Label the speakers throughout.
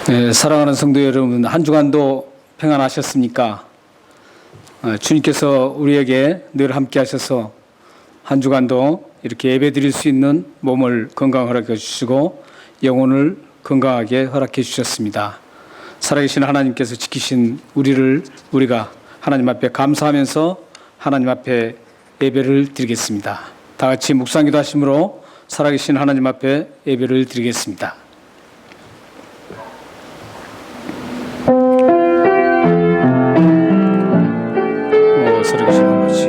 Speaker 1: 네, 사랑하는 성도 여러분, 한 주간도 평안하셨습니까? 주님께서 우리에게 늘 함께 하셔서 한 주간도 이렇게 예배 드릴 수 있는 몸을 건강하게 주시고 영혼을 건강하게 허락해 주셨습니다. 살아계신 하나님께서 지키신 우리가 하나님 앞에 감사하면서 하나님 앞에 예배를 드리겠습니다. 다 같이 묵상기도 하심으로 살아계신 하나님 앞에 예배를 드리겠습니다. 살아계신 아버지,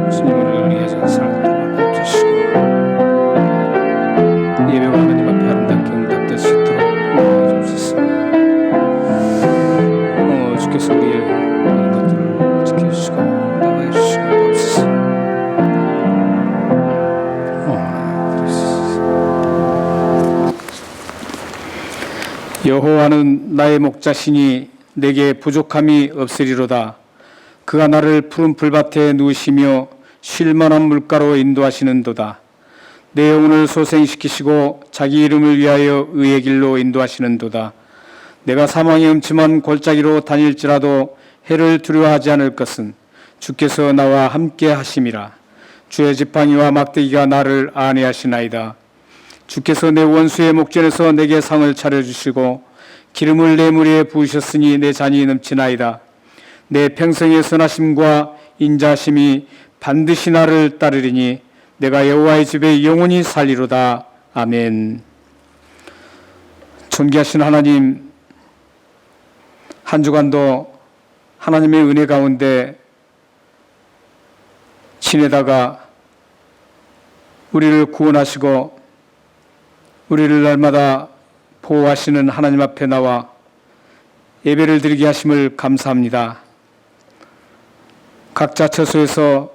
Speaker 1: 주님을 우리의 전사를 도와주시고 예배가 하나님 앞에 아름답게 응답될 수 있도록 도와주옵소서. 주께서 우리의 모든 것들을 지켜주시고 나가해 주시고 도옵소서. 여호와는 나의 목자시니 내게 부족함이 없으리로다. 그가 나를 푸른 풀밭에 누우시며 쉴 만한 물가로 인도하시는도다. 내 영혼을 소생시키시고 자기 이름을 위하여 의의 길로 인도하시는도다. 내가 사망의 음침한 골짜기로 다닐지라도 해를 두려워하지 않을 것은 주께서 나와 함께 하심이라. 주의 지팡이와 막대기가 나를 안위하시나이다. 주께서 내 원수의 목전에서 내게 상을 차려주시고 기름을 내 머리에 부으셨으니 내 잔이 넘치나이다. 내 평생의 선하심과 인자하심이 반드시 나를 따르리니 내가 여호와의 집에 영원히 살리로다. 아멘. 존귀하신 하나님, 한 주간도 하나님의 은혜 가운데 지내다가 우리를 구원하시고 우리를 날마다 보호하시는 하나님 앞에 나와 예배를 드리게 하심을 감사합니다. 각자 처소에서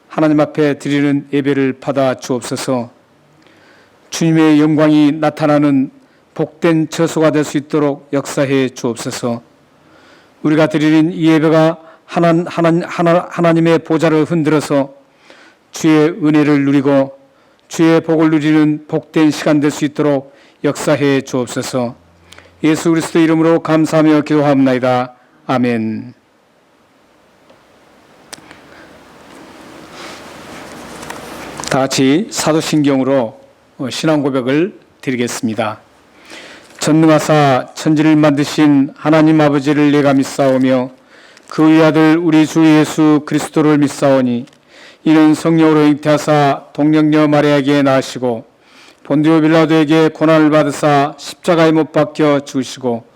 Speaker 1: 하나님 앞에 드리는 예배를 받아 주옵소서. 주님의 영광이 나타나는 복된 처소가 될 수 있도록 역사해 주옵소서. 우리가 드리는 이 예배가 하나님의 보좌를 흔들어서 주의 은혜를 누리고 주의 복을 누리는 복된 시간 될 수 있도록 역사해 주옵소서. 예수 그리스도 이름으로 감사하며 기도하옵나이다. 아멘. 다 같이 사도신경으로 신앙 고백을 드리겠습니다. 전능하사 천지를 만드신 하나님 아버지를 내가 믿사오며 그 위아들 우리 주 예수 그리스도를 믿사오니 이는 성령으로 잉태하사 동정녀 마리아에게 낳으시고 본디오 빌라도에게 고난을 받으사 십자가에 못 박혀 죽으시고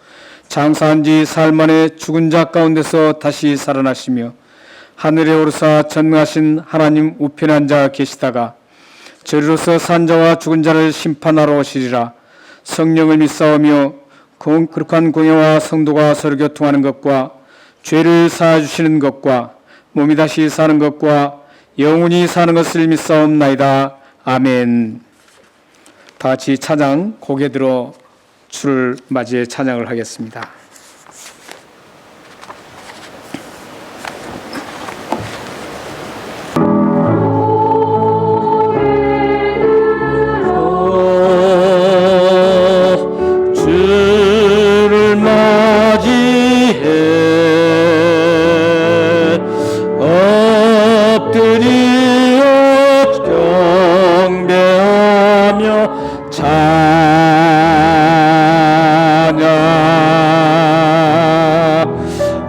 Speaker 1: 장사한 지 사흘 만에 죽은 자 가운데서 다시 살아나시며 하늘에 오르사 전능하신 하나님 우편에 앉아 계시다가 저리로서 산 자와 죽은 자를 심판하러 오시리라. 성령을 믿사오며 거룩한 공예와 성도가 서로 교통하는 것과 죄를 사하주시는 것과 몸이 다시 사는 것과 영원히 사는 것을 믿사옵나이다. 아멘. 다 같이 찬양 고개 들어 주를 맞이해 찬양을 하겠습니다. 주를 맞이해 엎드리어 경배하며 찬양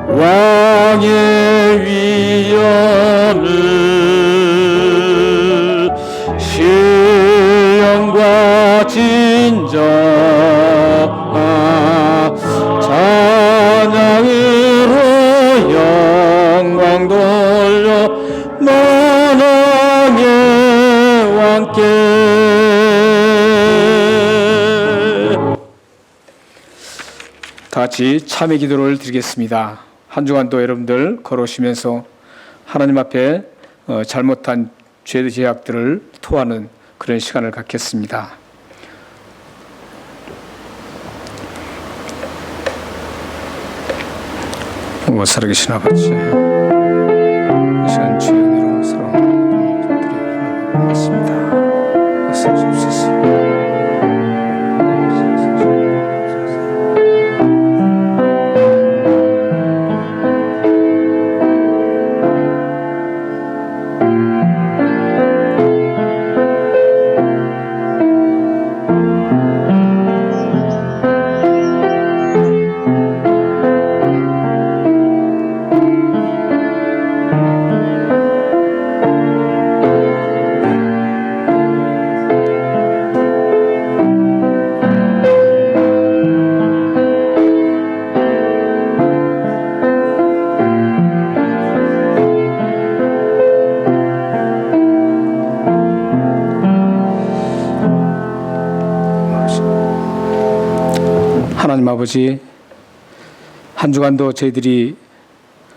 Speaker 1: 왕의 위엄을 신령과 진정 찬양으로 영광 돌려 만왕의 왕께 다 같이 참회 기도를 드리겠습니다. 한 주간도 여러분들 걸어오시면서 하나님 앞에 잘못한 죄의 죄악들을 토하는 그런 시간을 갖겠습니다. 살아계신 아버지, 이 시간 주의 은혜로 사랑하는 분들이 하나님 고맙습니다. 역사해 주옵소서. 하나님 아버지, 한 주간도 저희들이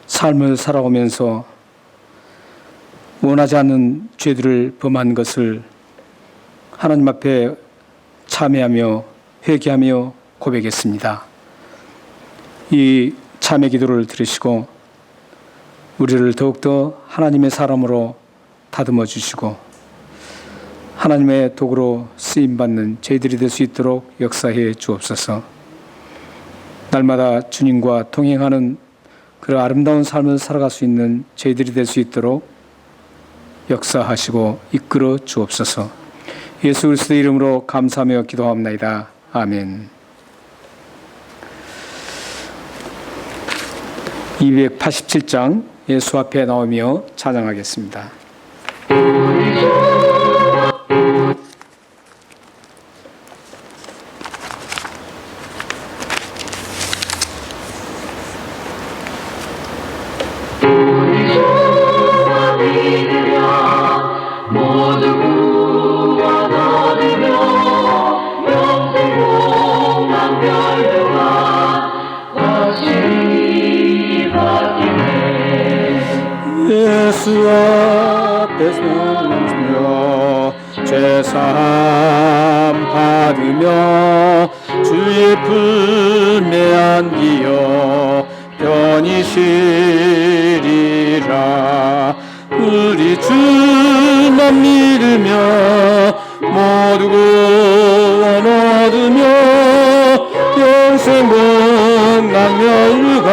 Speaker 1: 삶을 살아오면서 원하지 않는 죄들을 범한 것을 하나님 앞에 참회하며 회개하며 고백했습니다. 이 참회 기도를 들으시고 우리를 더욱더 하나님의 사람으로 다듬어 주시고 하나님의 도구로 쓰임받는 저희들이 될 수 있도록 역사해 주옵소서. 날마다 주님과 동행하는 그런 아름다운 삶을 살아갈 수 있는 저희들이 될 수 있도록 역사하시고 이끌어 주옵소서. 예수 그리스도의 이름으로 감사하며 기도합나이다. 아멘. 287장 예수 앞에 나오며 찬양하겠습니다. 예수 앞에 서며 죄사함 받으며 주의 품에 안기어 편히 쉬리라. 우리 주만 믿으며 모두 구원 얻으며 영생 복락멸과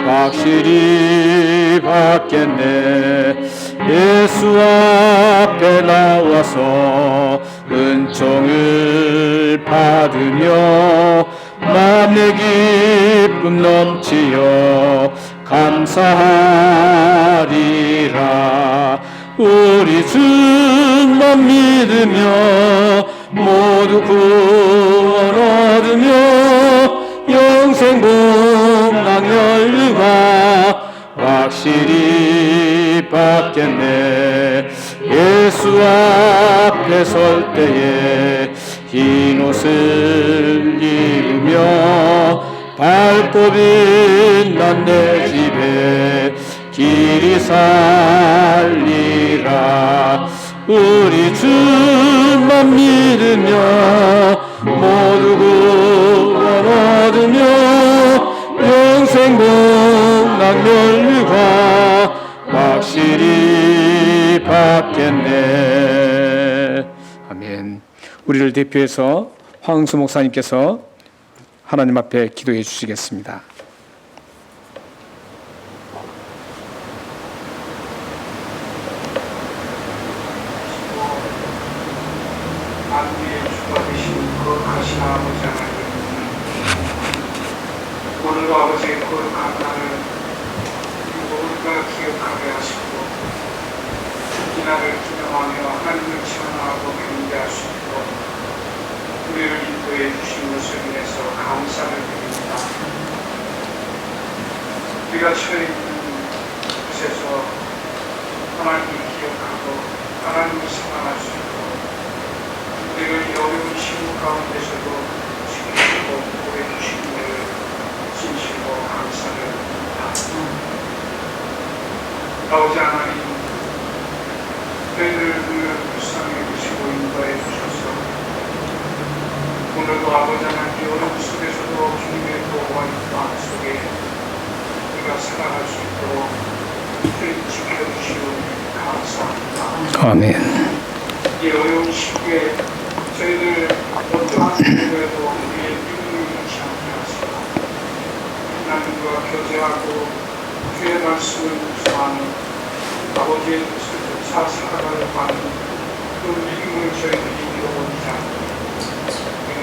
Speaker 1: 확실히 받겠네. 예수 앞에 나와서 은총을 받으며 맘의 기쁨 넘치어 감사하리라. 우리 주만 믿으며 모두 구원 얻으며 영생 복락멸과 확실히 받겠네. 예수 앞에 설 때에 흰 옷을 입으며 밝고 빛난 내 집에 길이 살리라. 우리 주만 믿으며 모두 구원 얻으며 영생 복락멸과 확실히 받겠네. 아멘. 우리를 대표해서 황수 목사님께서 하나님 앞에 기도해 주시겠습니다.
Speaker 2: 만유의 주가 되신 거룩하신 아버지 하나님, 오늘도 아버지의 거룩한 날을 우리가 기억하게 하시고 이 날을 기념하며 하나님을 찬양하고 경배하시고 우리를 인도해 주신 것을 인해서 감사를 드립니다. 우리가 처해 있는 곳에서 하나님을 기억하고 하나님을 사랑할 수 있고 우리를 이 어려운 시국 가운데서도 지키시고 보호해 주신 것을 진심으로 감사를 드립니다. 아버지 하나님, 저희들을 불쌍히 여기시고 인도해 주셔서 오늘도 아버지 하나님 어려움 속에서도 주님의 도와 인도함 속에 우리가 살아갈 수 있도록 저희 지켜주시오니 감사합니다.
Speaker 1: 아멘.
Speaker 2: 이 어려운 시기에 저희들 어떠한 경우에도 우리의 믿음을 잃지 않게 하시고 하나님과 교제하고 주의 말씀을 묵상하는 아버지의 뜻을 쫓아 살아가려고 하는 그 믿음을 저희들이 잃어버리지 않고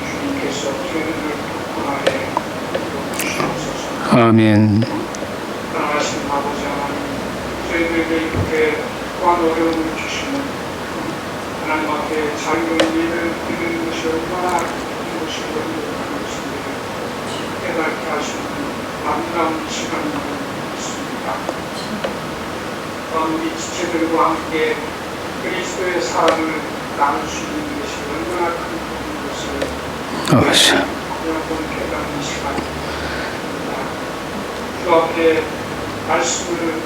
Speaker 2: 주님께서 저희들을 굳건하게 주시옵소서.
Speaker 1: 아멘.
Speaker 2: 사랑하신 아버지 하나님, 저희들에게 이렇게 또한 어려움을 주시는 하나님 앞에 자유로운 일을 드리는 것이 얼마나 기쁜 것이고 행복한 것인지를 깨닫게 하시는 아름다운 시간이 있습니다. 또한 우리 지체들과 함께 그리스도의 사랑을 나눌 수 있는 것이 얼마나 큰 것을 한번 깨닫게 주 앞에 말씀을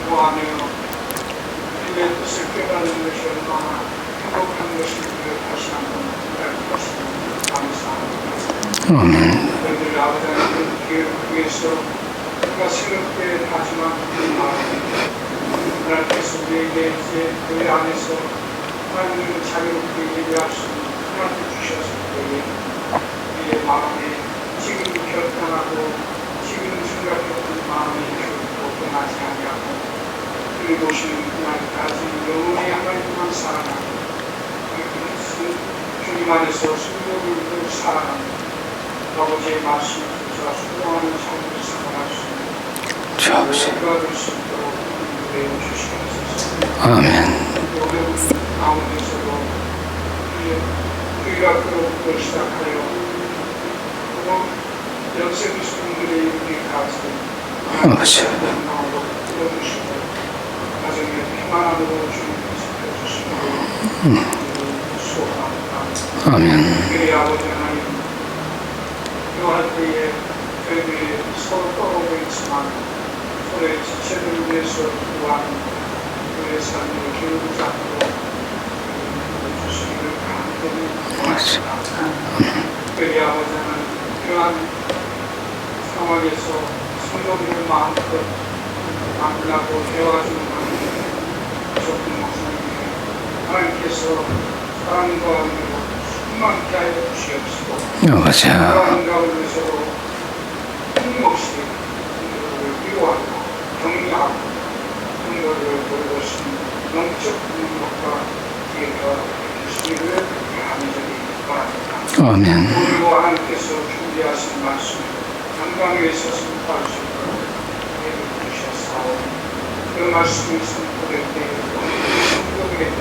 Speaker 2: 공부하며 주님의 뜻을 깨닫는 것이 얼마나 행복한 것인지를 다시 한번 깨닫는 것입니다. 감사합니다. 저희들 아버지 하나님 기회를 통해서 우리가 새롭게 다짐한 그 마음 하나님께서 우리에게 이제 교회 안에서 하나님을 자유롭게 예배할 수 있는 하나님을 주셨을 때에 우리의 마음에 지금 결단하고 지금 생각했던 마음이 결코 떠나지 아니하고 그리고 오시는 그날까지 영원히 하나님만 사랑하고 주님 안에서 승리를 살아가는 아버지의 말씀을 주사 수고하는 삶을 살아갈 수 있는 우리가 될 수 있도록 은혜를 주시옵소서.
Speaker 1: 아멘.
Speaker 2: 어려운 가운데서도 우리가 그로부터 시작하여 또 연세 드신 분들의 이르기까지
Speaker 1: 아버지.
Speaker 2: 마음으로 끌어주시고 가정에 평안함으로 주님께서 해주시고 수고합니다.
Speaker 1: 아멘.
Speaker 2: 우리 아버지 하나님 교할 때에 저희들이 서로 떠오르고 있지만 서로의 지체를 위해서 구하는 우리의 삶을 기울이지 않도록 주시기를 간절히 구합니다. 우리 아버지 하나님 이러한 상황에서 성도들을 마음껏 만나고 대화하시는 하나님 부족한 목사님께 하나님께서 사랑과 은혜로 충만케 하여 주시옵시고
Speaker 1: 맞아.
Speaker 2: 그러한 가운데서도 끊임없이 성도를 위로하고 격려하고 성도를 돌보시는 영적 능력과 기회가 주시기를 간절히 바랍니다.
Speaker 1: 아멘.
Speaker 2: 그리고 하나님께서 준비하신 말씀 강강 위에서 선포할 수 있도록 예를 주셨사오니 그 말씀이 선포될 때 성도들에게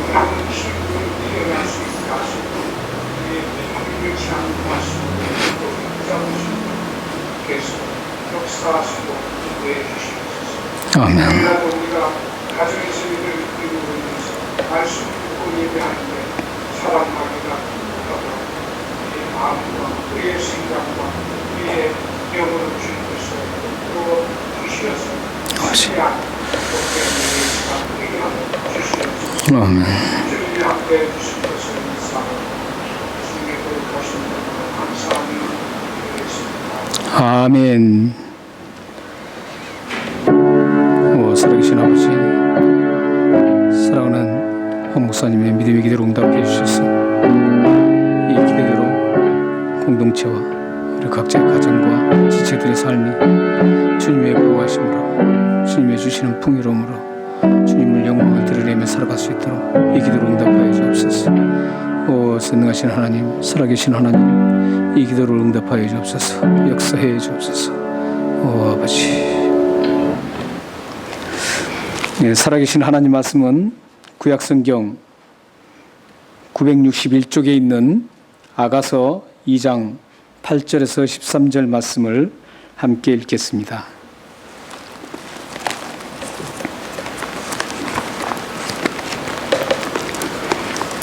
Speaker 2: 우리는 힘을 이겨낼 수 있게 하시고 우리의 힘을치 않는 말씀을 또 붙잡으시고 계속 역사하시고 인도해 주시옵소서.
Speaker 1: 아멘.
Speaker 2: 그러나 우리가 가정에서 일을 이루고 있면서 말씀 듣고 예배하는데 사랑하기가 하도록 우리의 마음과 우리의 생각과 우리의 영혼을 주님께서 또 주시어서 신뢰한 복된 우리의 시간 우리에게 주시옵소서.
Speaker 1: 아멘.
Speaker 2: 주님이 함께 주신 것을 인사하고 주님의 거룩하신 것으로 감사하며 드리겠습니다.
Speaker 1: 아멘. 살아계신 아버지, 사랑하는 황 목사님의 믿음의 기도로 응답해 주셔서 이 기대대로 공동체와 우리 각자의 가정과 지체들의 삶이 주님의 보호하심으로 주님의 주시는 풍요로움으로 주님을 영광을 드러내며 살아갈 수 있도록 이 기도로 응답하여 주옵소서. 전능하신 하나님, 살아계신 하나님, 이 기도를 응답하여 주옵소서. 역사해 주옵소서. 아버지, 살아계신 하나님 말씀은 구약성경 961쪽에 있는 아가서 2장 8절에서 13절 말씀을 함께 읽겠습니다.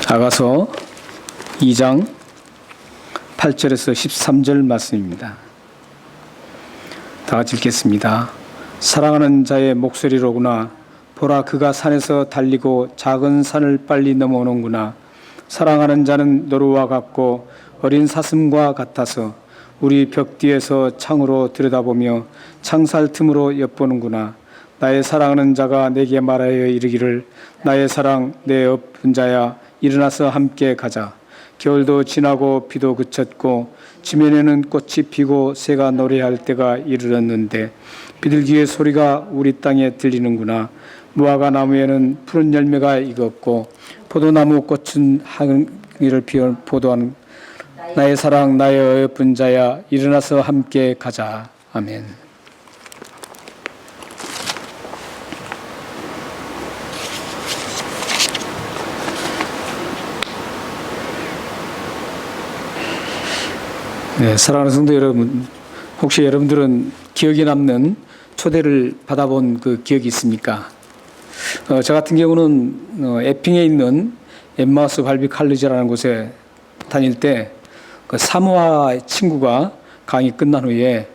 Speaker 1: 아가서 2장 8절에서 13절 말씀입니다. 다 같이 읽겠습니다. 사랑하는 자의 목소리로구나. 보라, 그가 산에서 달리고 작은 산을 빨리 넘어오는구나. 사랑하는 자는 노루와 같고 어린 사슴과 같아서 우리 벽 뒤에서 창으로 들여다보며 창살 틈으로 엿보는구나. 나의 사랑하는 자가 내게 말하여 이르기를, 나의 사랑 내 엎은 자야, 일어나서 함께 가자. 겨울도 지나고 비도 그쳤고 지면에는 꽃이 피고 새가 노래할 때가 이르렀는데 비둘기의 소리가 우리 땅에 들리는구나. 무화과 나무에는 푸른 열매가 익었고 포도나무 꽃은 항이를 포도하는 나의 사랑 나의 어여쁜 자야, 일어나서 함께 가자. 아멘. 네, 사랑하는 성도 여러분, 혹시 여러분들은 기억에 남는 초대를 받아본 그 기억이 있습니까? 저 같은 경우는 에핑에 있는 엠마우스 발비 칼리지라는 곳에 다닐 때 그 사모아 친구가 강의 끝난 후에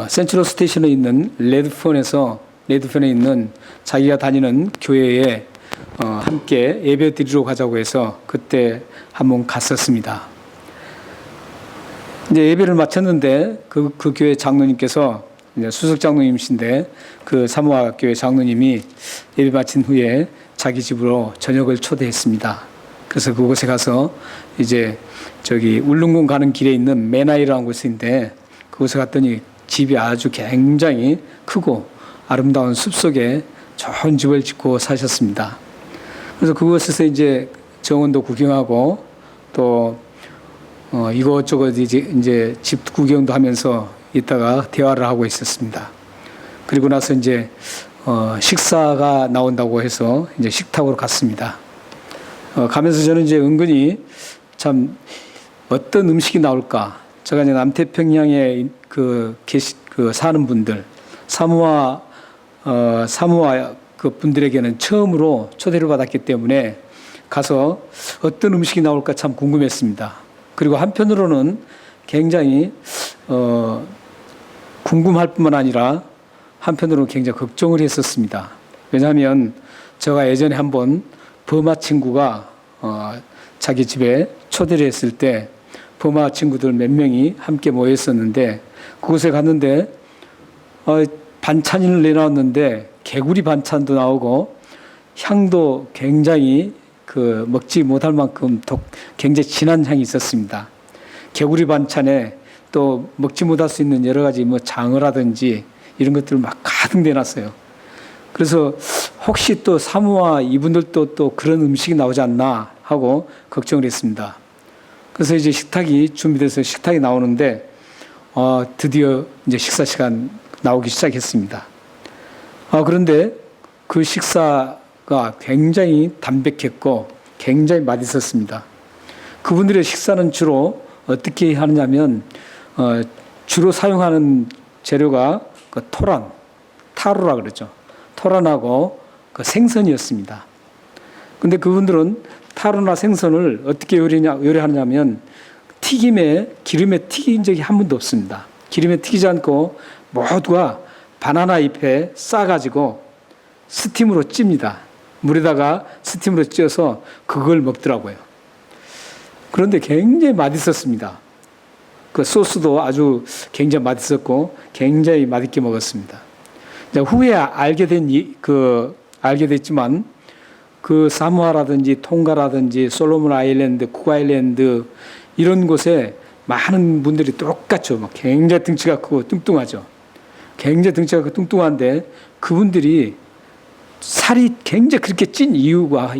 Speaker 1: 센트럴 스테이션에 있는 레드펀에 있는 자기가 다니는 교회에 함께 예배 드리러 가자고 해서 그때 한번 갔었습니다. 이제 예배를 마쳤는데 그 교회 장로님께서 이제 수석 장로님이신데 그 사모아 교회 장로님이 예배 마친 후에 자기 집으로 저녁을 초대했습니다. 그래서 그곳에 가서 이제 저기 울릉군 가는 길에 있는 메나이라는 곳인데 그곳에 갔더니 집이 아주 굉장히 크고 아름다운 숲속에 좋은 집을 짓고 사셨습니다. 그래서 그곳에서 이제 정원도 구경하고 또 이것저것 이제 집 구경도 하면서 있다가 대화를 하고 있었습니다. 그리고 나서 이제 식사가 나온다고 해서 이제 식탁으로 갔습니다. 가면서 저는 이제 은근히 참 어떤 음식이 나올까. 제가 이제 남태평양에 사는 분들 사모아 그 분들에게는 처음으로 초대를 받았기 때문에 가서 어떤 음식이 나올까 참 궁금했습니다. 그리고 한편으로는 굉장히 궁금할 뿐만 아니라 한편으로는 굉장히 걱정을 했었습니다. 왜냐하면 제가 예전에 한번 버마 친구가 자기 집에 초대를 했을 때 버마 친구들 몇 명이 함께 모여 있었는데 그곳에 갔는데 반찬을 내놨는데 개구리 반찬도 나오고 향도 굉장히 먹지 못할 만큼 굉장히 진한 향이 있었습니다. 개구리 반찬에 또 먹지 못할 수 있는 여러 가지 장어라든지 이런 것들을 막 가득 내놨어요. 그래서 혹시 또 사모아 이분들도 또 그런 음식이 나오지 않나 하고 걱정을 했습니다. 그래서 이제 식탁이 준비돼서 식탁이 나오는데 드디어 이제 식사 시간 나오기 시작했습니다. 그런데 그 식사가 굉장히 담백했고 굉장히 맛있었습니다. 그분들의 식사는 주로 어떻게 하느냐면 주로 사용하는 재료가 타루라 그러죠. 토란하고 생선이었습니다. 근데 그분들은 타루나 생선을 어떻게 요리하느냐면 기름에 튀긴 적이 한 번도 없습니다. 기름에 튀기지 않고 모두가 바나나 잎에 싸가지고 스팀으로 찝니다. 물에다가 스팀으로 쪄서 그걸 먹더라고요. 그런데 굉장히 맛있었습니다. 그 소스도 아주 굉장히 맛있었고 굉장히 맛있게 먹었습니다. 후에 알게 됐지만 그 사모아라든지 통가라든지 솔로몬 아일랜드, 쿡 아일랜드 이런 곳에 많은 분들이 똑같죠. 굉장히 등치가 크고 뚱뚱하죠. 굉장히 등치가 크고 뚱뚱한데 그분들이 살이 굉장히 그렇게 찐 이유와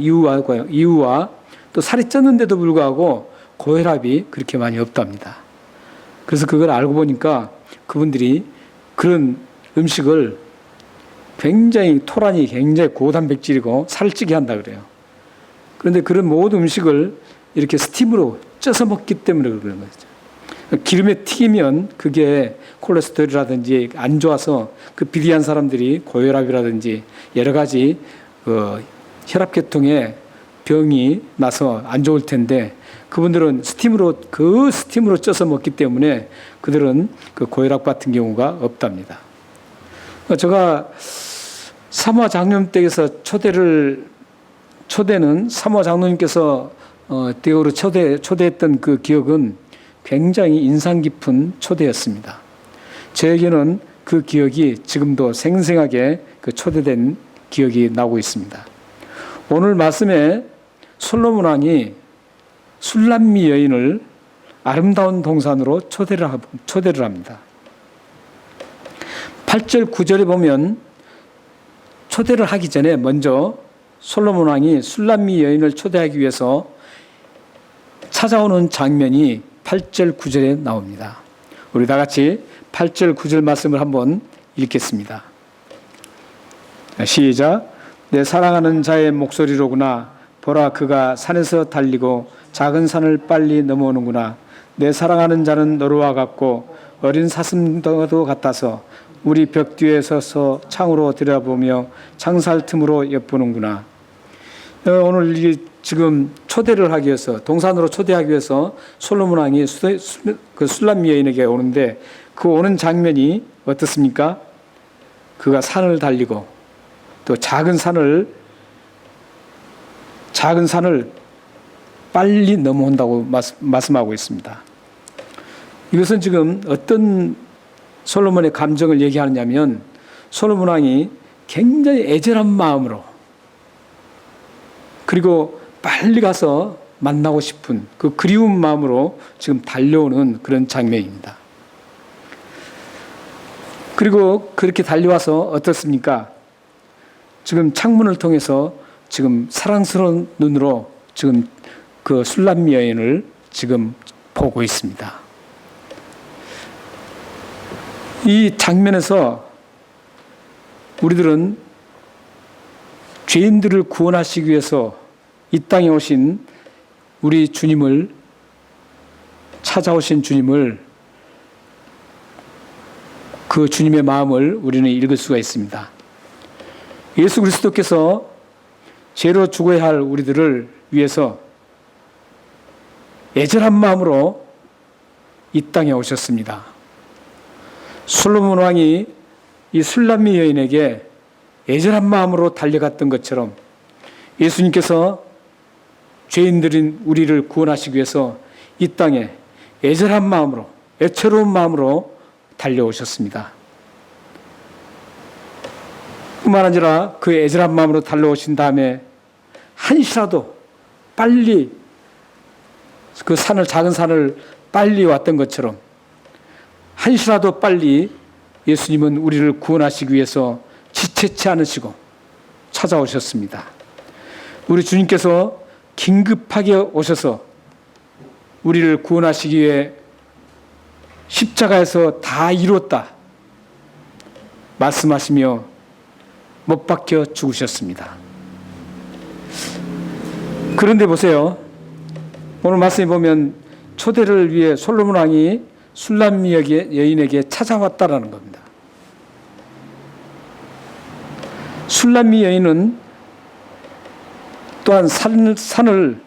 Speaker 1: 또 살이 쪘는데도 불구하고 고혈압이 그렇게 많이 없답니다. 그래서 그걸 알고 보니까 그분들이 그런 음식을 토란이 굉장히 고단백질이고 살을 찌게 한다 그래요. 그런데 그런 모든 음식을 이렇게 스팀으로 쪄서 먹기 때문에 그런 거죠. 기름에 튀기면 그게 콜레스테롤이라든지 안 좋아서 그 비리한 사람들이 고혈압이라든지 여러 가지 혈압계통에 병이 나서 안 좋을 텐데 그분들은 스팀으로 쪄서 먹기 때문에 그들은 그 고혈압 같은 경우가 없답니다. 제가 사모아 장로님 댁에서 초대는 사모아 장로님께서 댁으로 초대했던 그 기억은 굉장히 인상 깊은 초대였습니다. 저에게는 그 기억이 지금도 생생하게 초대된 기억이 나고 있습니다. 오늘 말씀에 솔로몬 왕이 술람미 여인을 아름다운 동산으로 초대를 합니다. 8절 9절에 보면 초대를 하기 전에 먼저 솔로몬 왕이 술람미 여인을 초대하기 위해서 찾아오는 장면이 8절 9절에 나옵니다. 우리 다 같이 8절 9절 말씀을 한번 읽겠습니다. 시작. 내 사랑하는 자의 목소리로구나. 보라, 그가 산에서 달리고 작은 산을 빨리 넘어오는구나. 내 사랑하는 자는 너로와 같고 어린 사슴과도 같아서 우리 벽 뒤에 서서 창으로 들여다보며 창살 틈으로 엿보는구나. 오늘 이게 지금 초대를 하기 위해서 동산으로 초대하기 위해서 솔로몬 왕이 그 술람미 여인에게 오는데 그 오는 장면이 어떻습니까? 그가 산을 달리고 또 작은 산을 빨리 넘어온다고 말씀하고 있습니다. 이것은 지금 어떤 솔로몬의 감정을 얘기하느냐면 솔로몬 왕이 굉장히 애절한 마음으로 그리고 빨리 가서 만나고 싶은 그 그리운 마음으로 지금 달려오는 그런 장면입니다. 그리고 그렇게 달려와서 어떻습니까? 지금 창문을 통해서 지금 사랑스러운 눈으로 지금 그 술람미 여인을 지금 보고 있습니다. 이 장면에서 우리들은 죄인들을 구원하시기 위해서 이 땅에 오신 우리 주님을 찾아오신 주님을 그 주님의 마음을 우리는 읽을 수가 있습니다. 예수 그리스도께서 죄로 죽어야 할 우리들을 위해서 애절한 마음으로 이 땅에 오셨습니다. 솔로몬 왕이 이 술람미 여인에게 애절한 마음으로 달려갔던 것처럼 예수님께서 죄인들인 우리를 구원하시기 위해서 이 땅에 애절한 마음으로, 애처로운 마음으로 달려오셨습니다. 뿐만 아니라 그 애절한 마음으로 달려오신 다음에 한시라도 빨리 그 산을, 작은 산을 빨리 왔던 것처럼 한시라도 빨리 예수님은 우리를 구원하시기 위해서 지체치 않으시고 찾아오셨습니다. 우리 주님께서 긴급하게 오셔서 우리를 구원하시기 위해 십자가에서 다 이뤘다 말씀하시며 못 박혀 죽으셨습니다. 그런데 보세요. 오늘 말씀에 보면 초대를 위해 솔로몬 왕이 술람미 여인에게 찾아왔다라는 겁니다. 술람미 여인은 또한 산을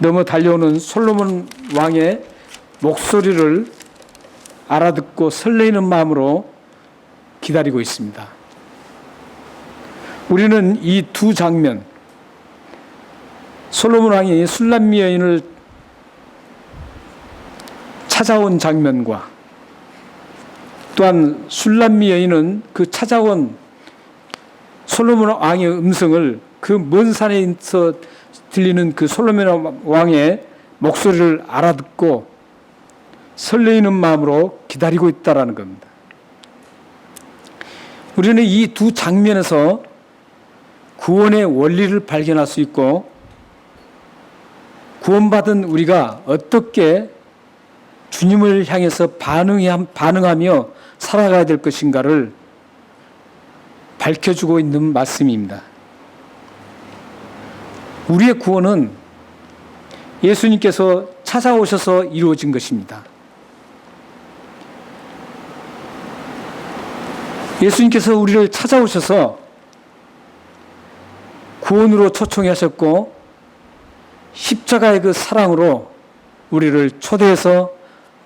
Speaker 1: 넘어 달려오는 솔로몬 왕의 목소리를 알아듣고 설레이는 마음으로 기다리고 있습니다. 우리는 이 두 장면, 솔로몬 왕이 술람미 여인을 찾아온 장면과 또한 술람미 여인은 그 찾아온 솔로몬 왕의 음성을 그 먼 산에서 들리는 그 솔로몬 왕의 목소리를 알아듣고 설레이는 마음으로 기다리고 있다라는 겁니다. 우리는 이 두 장면에서 구원의 원리를 발견할 수 있고 구원받은 우리가 어떻게 주님을 향해서 반응하며 살아가야 될 것인가를 밝혀주고 있는 말씀입니다. 우리의 구원은 예수님께서 찾아오셔서 이루어진 것입니다. 예수님께서 우리를 찾아오셔서 구원으로 초청하셨고 십자가의 그 사랑으로 우리를 초대해서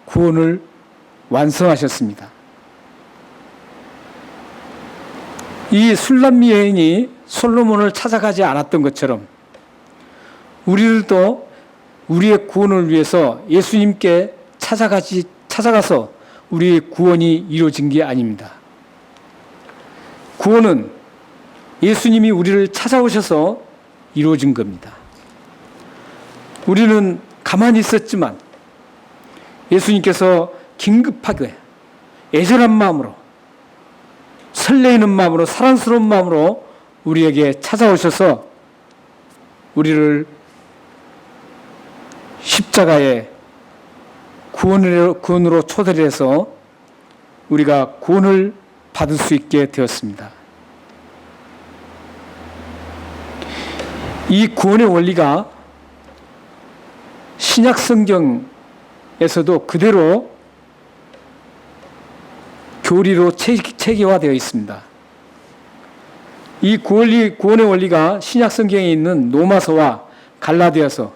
Speaker 1: 구원을 완성하셨습니다. 이 술람미 여인이 솔로몬을 찾아가지 않았던 것처럼 우리들도 우리의 구원을 위해서 예수님께 찾아가서 우리의 구원이 이루어진 게 아닙니다. 구원은 예수님이 우리를 찾아오셔서 이루어진 겁니다. 우리는 가만히 있었지만 예수님께서 긴급하게 애절한 마음으로 설레이는 마음으로 사랑스러운 마음으로 우리에게 찾아오셔서 우리를 십자가에 구원으로 초대를 해서 우리가 구원을 받을 수 있게 되었습니다. 이 구원의 원리가 신약 성경에서도 그대로 교리로 체계화되어 있습니다. 이 구원의 원리가 신약 성경에 있는 로마서와 갈라디아서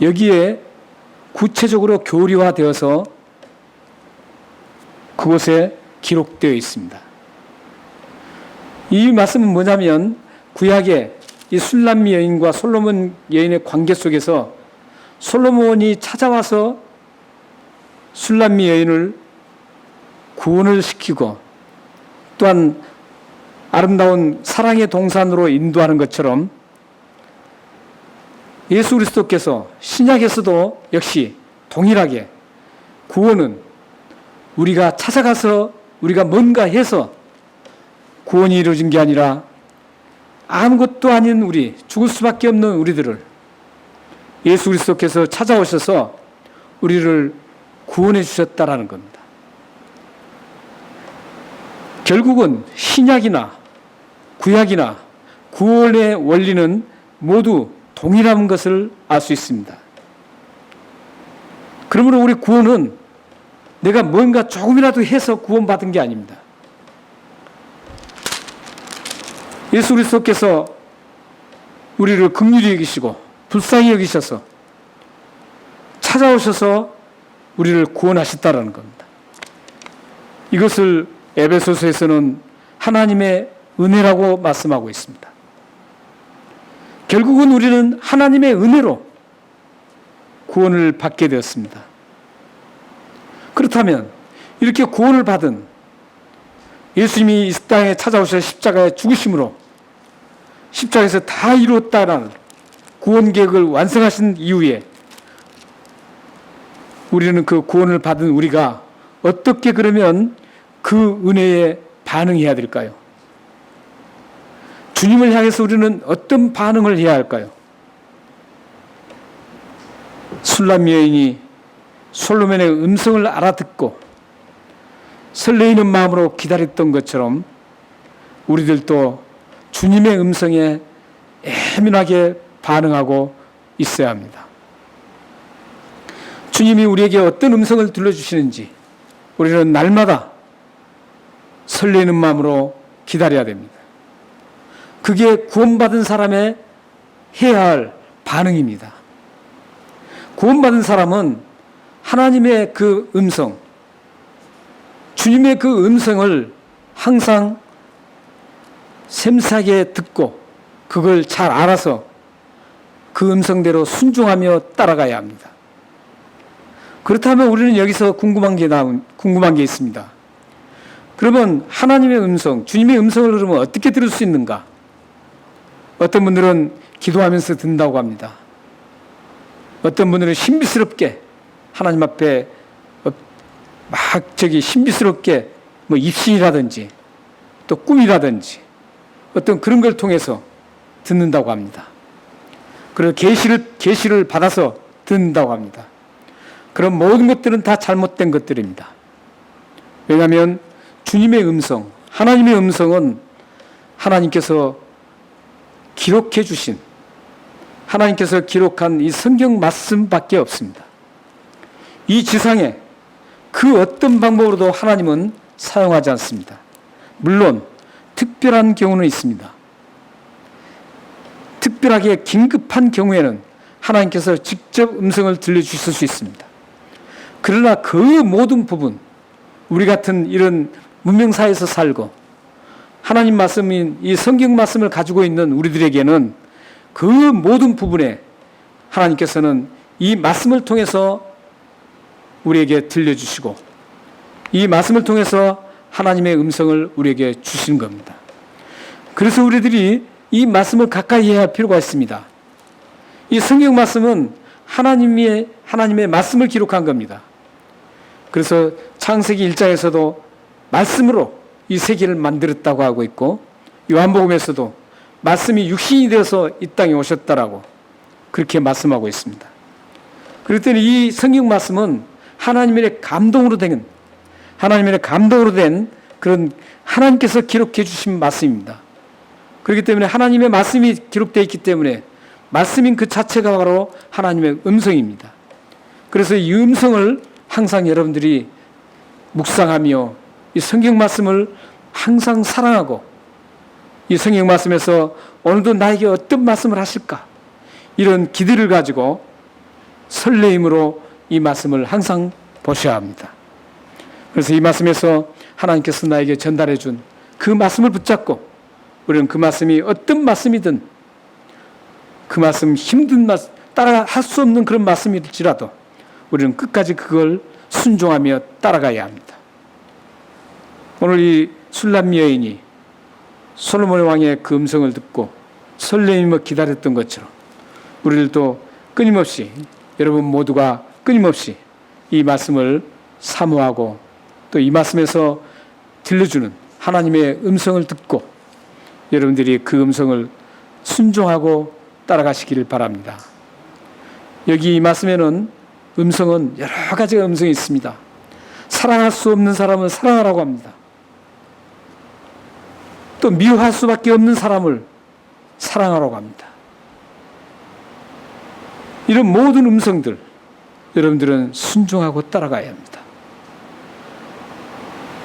Speaker 1: 여기에 구체적으로 교리화되어서 그곳에 기록되어 있습니다. 이 말씀은 뭐냐면 구약의 이 술람미 여인과 솔로몬 여인의 관계 속에서 솔로몬이 찾아와서 술람미 여인을 구원을 시키고 또한 아름다운 사랑의 동산으로 인도하는 것처럼 예수 그리스도께서 신약에서도 역시 동일하게 구원은 우리가 찾아가서 우리가 뭔가 해서 구원이 이루어진 게 아니라 아무것도 아닌 우리, 죽을 수밖에 없는 우리들을 예수 그리스도께서 찾아오셔서 우리를 구원해 주셨다라는 겁니다. 결국은 신약이나 구약이나 구원의 원리는 모두 동일한 것을 알 수 있습니다. 그러므로 우리 구원은 내가 뭔가 조금이라도 해서 구원받은 게 아닙니다. 예수 그리스도께서 우리를 긍휼히 여기시고 불쌍히 여기셔서 찾아오셔서 우리를 구원하셨다는 겁니다. 이것을 에베소서에서는 하나님의 은혜라고 말씀하고 있습니다. 결국은 우리는 하나님의 은혜로 구원을 받게 되었습니다. 그렇다면 이렇게 구원을 받은 예수님이 이 땅에 찾아오셔서 십자가에 죽으심으로 십자가에서 다 이루었다라는 구원 계획을 완성하신 이후에 우리는 그 구원을 받은 우리가 어떻게 그러면 그 은혜에 반응해야 될까요? 주님을 향해서 우리는 어떤 반응을 해야 할까요? 술람 여인이 솔로몬의 음성을 알아듣고 설레이는 마음으로 기다렸던 것처럼 우리들도 주님의 음성에 예민하게 반응하고 있어야 합니다. 주님이 우리에게 어떤 음성을 들려주시는지 우리는 날마다 설레는 마음으로 기다려야 됩니다. 그게 구원받은 사람의 해야 할 반응입니다. 구원받은 사람은 하나님의 그 음성, 주님의 그 음성을 항상 샘싸게 듣고 그걸 잘 알아서 그 음성대로 순종하며 따라가야 합니다. 그렇다면 우리는 여기서 궁금한 게 있습니다. 그러면 하나님의 음성, 주님의 음성을 그러면 어떻게 들을 수 있는가? 어떤 분들은 기도하면서 듣는다고 합니다. 어떤 분들은 신비스럽게 하나님 앞에 신비스럽게 뭐 입신이라든지 또 꿈이라든지 어떤 그런 걸 통해서 듣는다고 합니다. 그리고 계시를 받아서 듣는다고 합니다. 그런 모든 것들은 다 잘못된 것들입니다. 왜냐하면 주님의 음성, 하나님의 음성은 하나님께서 기록해 주신, 하나님께서 기록한 이 성경 말씀밖에 없습니다. 이 지상에 그 어떤 방법으로도 하나님은 사용하지 않습니다. 물론 특별한 경우는 있습니다. 특별하게 긴급한 경우에는 하나님께서 직접 음성을 들려주실 수 있습니다. 그러나 그 모든 부분, 우리 같은 이런 문명사회에서 살고 하나님 말씀인 이 성경 말씀을 가지고 있는 우리들에게는 그 모든 부분에 하나님께서는 이 말씀을 통해서 우리에게 들려주시고 이 말씀을 통해서 하나님의 음성을 우리에게 주신 겁니다. 그래서 우리들이 이 말씀을 가까이 해야 할 필요가 있습니다. 이 성경 말씀은 하나님의 말씀을 기록한 겁니다. 그래서 창세기 1장에서도 말씀으로 이 세계를 만들었다고 하고 있고 요한복음에서도 말씀이 육신이 되어서 이 땅에 오셨다라고 그렇게 말씀하고 있습니다. 그랬더니 이 성경 말씀은 하나님의 감동으로 된 그런 하나님께서 기록해 주신 말씀입니다. 그렇기 때문에 하나님의 말씀이 기록되어 있기 때문에 말씀인 그 자체가 바로 하나님의 음성입니다. 그래서 이 음성을 항상 여러분들이 묵상하며 이 성경 말씀을 항상 사랑하고 이 성경 말씀에서 오늘도 나에게 어떤 말씀을 하실까 이런 기대를 가지고 설레임으로 이 말씀을 항상 보셔야 합니다. 그래서 이 말씀에서 하나님께서 나에게 전달해 준 그 말씀을 붙잡고 우리는 그 말씀이 어떤 말씀이든 그 말씀 힘든 말씀, 따라 할 수 없는 그런 말씀일지라도 우리는 끝까지 그걸 순종하며 따라가야 합니다. 오늘 이 술람 여인이 솔로몬 왕의 그 음성을 듣고 설레이며 기다렸던 것처럼 우리들도 끊임없이 여러분 모두가 끊임없이 이 말씀을 사모하고 또 이 말씀에서 들려주는 하나님의 음성을 듣고 여러분들이 그 음성을 순종하고 따라가시기를 바랍니다. 여기 이 말씀에는 음성은 여러 가지의 음성이 있습니다. 사랑할 수 없는 사람은 사랑하라고 합니다. 또 미워할 수밖에 없는 사람을 사랑하라고 합니다. 이런 모든 음성들 여러분들은 순종하고 따라가야 합니다.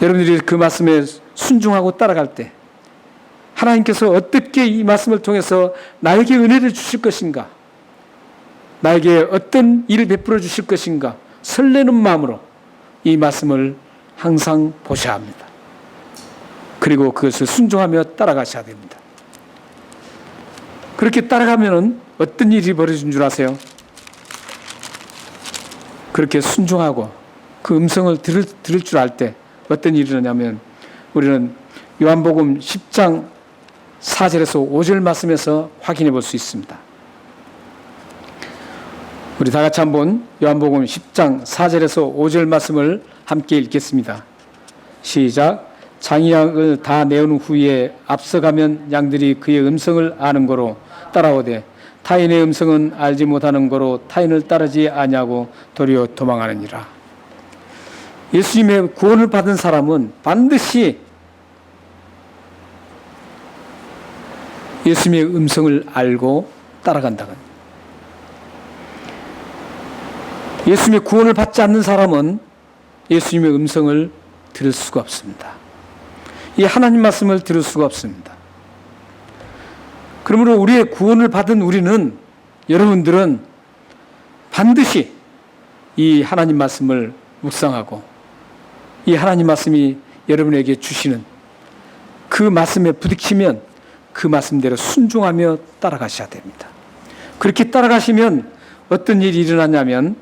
Speaker 1: 여러분들이 그 말씀에 순종하고 따라갈 때 하나님께서 어떻게 이 말씀을 통해서 나에게 은혜를 주실 것인가, 나에게 어떤 일을 베풀어 주실 것인가 설레는 마음으로 이 말씀을 항상 보셔야 합니다. 그리고 그것을 순종하며 따라가셔야 됩니다. 그렇게 따라가면 어떤 일이 벌어진 줄 아세요? 그렇게 순종하고 그 음성을 들을 줄 알 때 어떤 일이 일어나냐면 우리는 요한복음 10장 4절에서 5절 말씀에서 확인해 볼 수 있습니다. 우리 다 같이 한번 요한복음 10장 4절에서 5절 말씀을 함께 읽겠습니다. 시작. 장이양을 다 내온 후에 앞서가면 양들이 그의 음성을 아는 거로 따라오되 타인의 음성은 알지 못하는 거로 타인을 따르지 아니하고 도리어 도망하느니라. 예수님의 구원을 받은 사람은 반드시 예수님의 음성을 알고 따라간다는. 예수님의 구원을 받지 않는 사람은 예수님의 음성을 들을 수가 없습니다. 이 하나님 말씀을 들을 수가 없습니다. 그러므로 우리의 구원을 받은 우리는, 여러분들은 반드시 이 하나님 말씀을 묵상하고 이 하나님 말씀이 여러분에게 주시는 그 말씀에 부딪히면 그 말씀대로 순종하며 따라가셔야 됩니다. 그렇게 따라가시면 어떤 일이 일어나냐면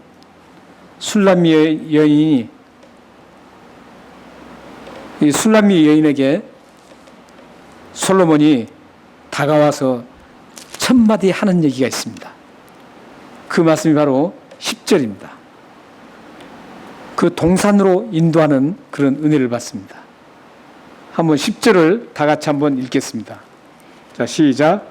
Speaker 1: 술람미 여인이 이 술람미 여인에게 솔로몬이 다가와서 첫마디 하는 얘기가 있습니다. 그 말씀이 바로 10절입니다. 그 동산으로 인도하는 그런 은혜를 받습니다. 한번 10절을 다 같이 한번 읽겠습니다. 자, 시작.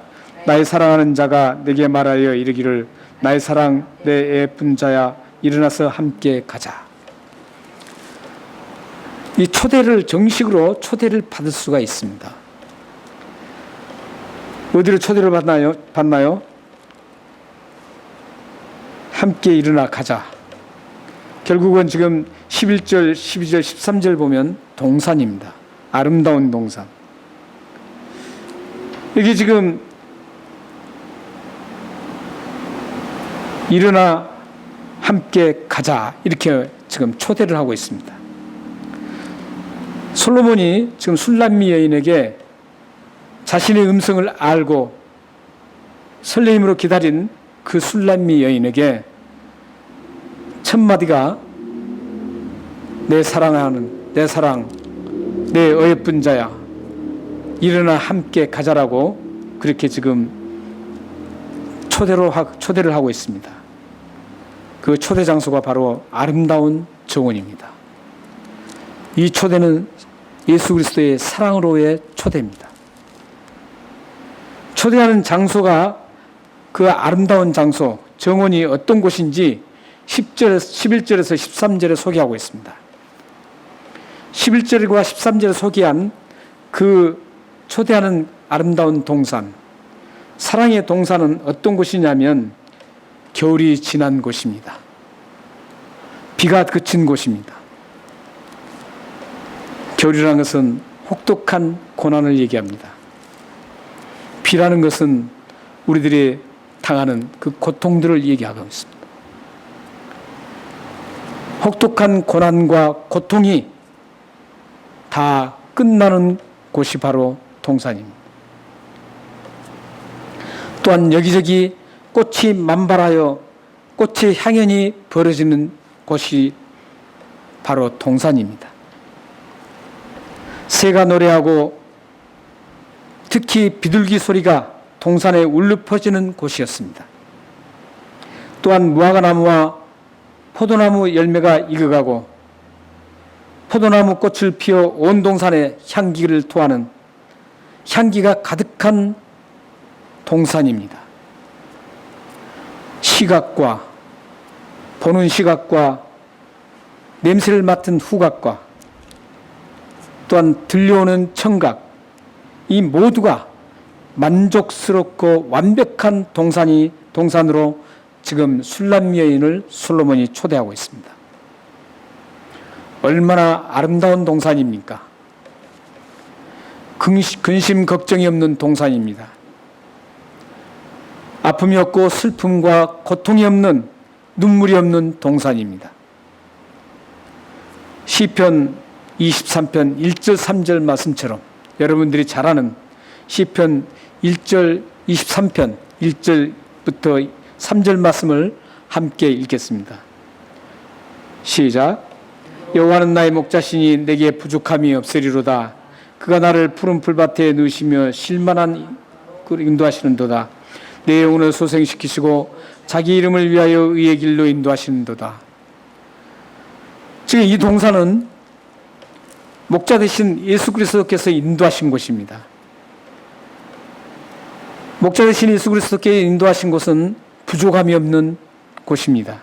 Speaker 1: 나의 사랑하는 자가 내게 말하여 이르기를 나의 사랑 내 예쁜 자야 일어나서 함께 가자. 이 초대를 정식으로 초대를 받을 수가 있습니다. 어디로 초대를 받나요? 함께 일어나 가자. 결국은 지금 11절, 12절, 13절 보면 동산입니다. 아름다운 동산. 여기 지금 일어나 함께 가자 이렇게 지금 초대를 하고 있습니다. 솔로몬이 지금 술람미 여인에게 자신의 음성을 알고 설레임으로 기다린 그 술람미 여인에게 첫 마디가 내 사랑하는 내 사랑 내 어예쁜 자야 일어나 함께 가자라고 그렇게 지금 초대를 하고 있습니다. 그 초대 장소가 바로 아름다운 정원입니다. 이 초대는 예수 그리스도의 사랑으로의 초대입니다. 초대하는 장소가 그 아름다운 장소, 정원이 어떤 곳인지 11절에서 13절에 소개하고 있습니다. 11절과 13절에 소개한 그 초대하는 아름다운 동산, 사랑의 동산은 어떤 곳이냐면 겨울이 지난 곳입니다. 비가 그친 곳입니다. 겨울이라는 것은 혹독한 고난을 얘기합니다. 비라는 것은 우리들이 당하는 그 고통들을 얘기하고 있습니다. 혹독한 고난과 고통이 다 끝나는 곳이 바로 동산입니다. 또한 여기저기 꽃이 만발하여 꽃의 향연이 벌어지는 곳이 바로 동산입니다. 새가 노래하고 특히 비둘기 소리가 동산에 울려 퍼지는 곳이었습니다. 또한 무화과나무와 포도나무 열매가 익어가고 포도나무 꽃을 피워 온 동산에 향기를 토하는 향기가 가득한 동산입니다. 시각과 보는 시각과 냄새를 맡은 후각과 또한 들려오는 청각, 이 모두가 만족스럽고 완벽한 동산으로 지금 술람 여인을 솔로몬이 초대하고 있습니다. 얼마나 아름다운 동산입니까? 근심 걱정이 없는 동산입니다. 아픔이 없고 슬픔과 고통이 없는, 눈물이 없는 동산입니다. 시편 23편 1절 3절 말씀처럼 여러분들이 잘 아는 시편 1절 23편 1절부터 3절 말씀을 함께 읽겠습니다. 시작. 여호와는 나의 목자시니 내게 부족함이 없으리로다. 그가 나를 푸른 풀밭에 누우시며 쉴만한 인도하시는도다. 내 영혼을 소생시키시고 자기 이름을 위하여 의의 길로 인도하시는도다. 지금 이 동산은 목자 되신 예수 그리스도께서 인도하신 곳입니다. 목자 되신 예수 그리스도께 인도하신 곳은 부족함이 없는 곳입니다.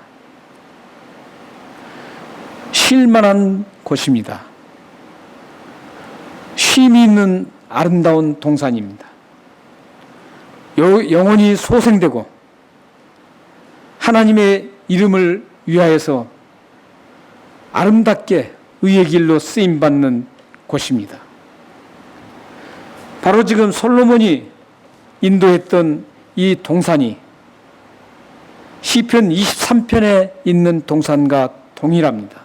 Speaker 1: 쉴만한 곳입니다. 쉼이 있는 아름다운 동산입니다. 영혼이 소생되고 하나님의 이름을 위하여서 아름답게 의의 길로 쓰임받는 곳입니다. 바로 지금 솔로몬이 인도했던 이 동산이 시편 23편에 있는 동산과 동일합니다.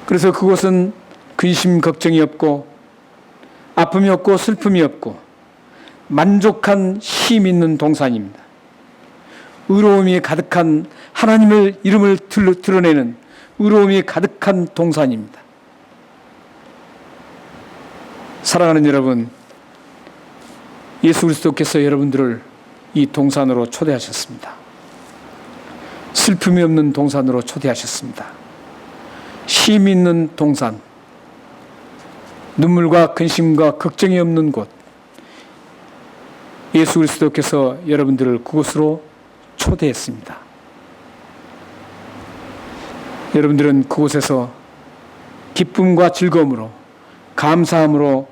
Speaker 1: 그래서 그곳은 근심 걱정이 없고 아픔이 없고 슬픔이 없고 만족한 쉼 있는 동산입니다. 의로움이 가득한 하나님의 이름을 드러내는 의로움이 가득한 동산입니다. 사랑하는 여러분, 예수 그리스도께서 여러분들을 이 동산으로 초대하셨습니다. 슬픔이 없는 동산으로 초대하셨습니다. 쉼 있는 동산, 눈물과 근심과 걱정이 없는 곳, 예수 그리스도께서 여러분들을 그곳으로 초대했습니다. 여러분들은 그곳에서 기쁨과 즐거움으로 감사함으로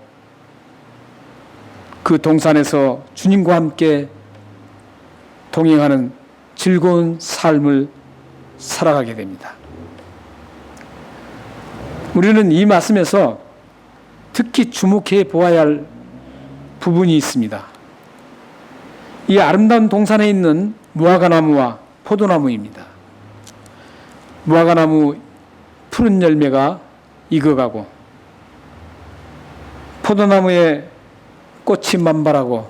Speaker 1: 그 동산에서 주님과 함께 동행하는 즐거운 삶을 살아가게 됩니다. 우리는 이 말씀에서 특히 주목해 보아야 할 부분이 있습니다. 이 아름다운 동산에 있는 무화과나무와 포도나무입니다. 무화과나무 푸른 열매가 익어가고 포도나무에 꽃이 만발하고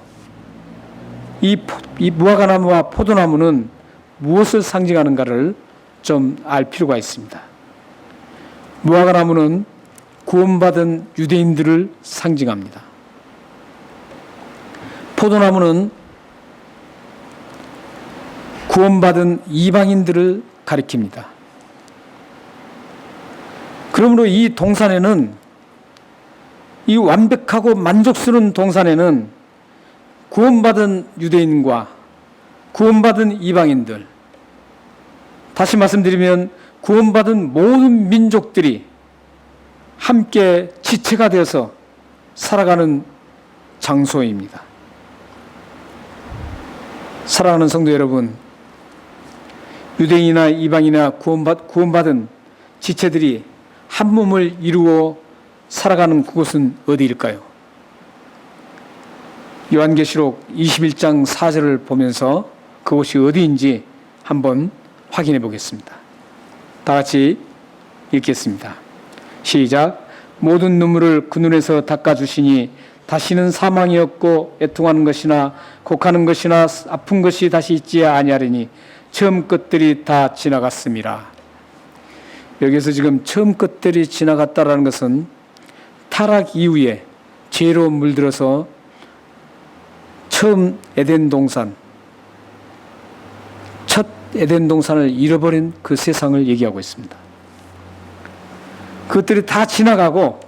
Speaker 1: 이 무화과나무와 포도나무는 무엇을 상징하는가를 좀 알 필요가 있습니다. 무화과나무는 구원받은 유대인들을 상징합니다. 포도나무는 구원받은 이방인들을 가리킵니다. 그러므로 이 동산에는, 이 완벽하고 만족스러운 동산에는 구원받은 유대인과 구원받은 이방인들, 다시 말씀드리면 구원받은 모든 민족들이 함께 지체가 되어서 살아가는 장소입니다. 사랑하는 성도 여러분, 유대인이나 이방인이나 구원받은 지체들이 한 몸을 이루어 살아가는 그곳은 어디일까요? 요한계시록 21장 4절을 보면서 그곳이 어디인지 한번 확인해 보겠습니다. 다 같이 읽겠습니다. 시작. 모든 눈물을 그 눈에서 닦아주시니 다시는 사망이 없고 애통하는 것이나 곡하는 것이나 아픈 것이 다시 있지 아니하리니 처음 것들이 다 지나갔습니다. 여기서 지금 처음 것들이 지나갔다라는 것은 타락 이후에 죄로 물들어서 처음 에덴 동산, 첫 에덴 동산을 잃어버린 그 세상을 얘기하고 있습니다. 그것들이 다 지나가고